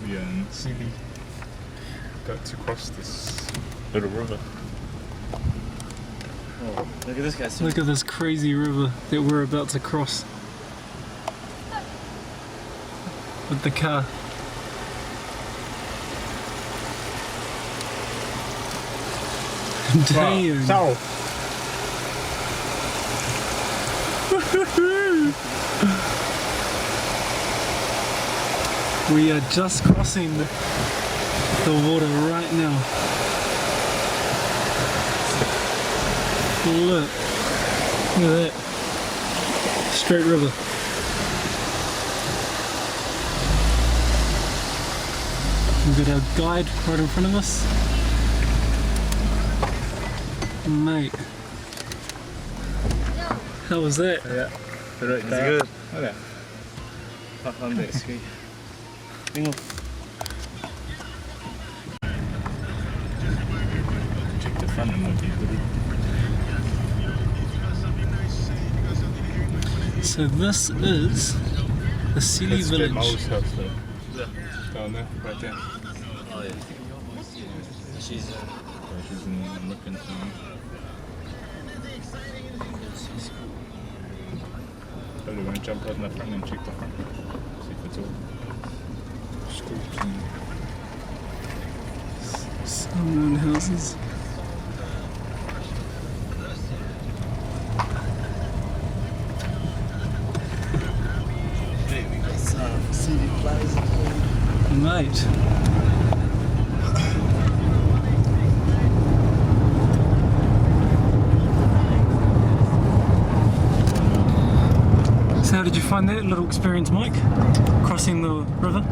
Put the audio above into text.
Olivia and Seeley got to cross this little river. Oh, look at this guy. Look at this crazy river that we're about to cross with the car. Damn. Wow. We are just crossing the water right now. Look at that. Straight river. We've got our guide right in front of us. Mate. How was that? Yeah. It's good. Okay. I'm next week. Bingo. Check the front and look at So this is the Seeley village. Mo's house though. Yeah. Down there, right there. Oh yeah. She's She's in looking somewhere. Probably want to jump out in the front and check the front. See if it's all scoops and Some houses. hey, we got some Seeley Plaza. Mate. So how did you find that little experience, Mike? Crossing the river?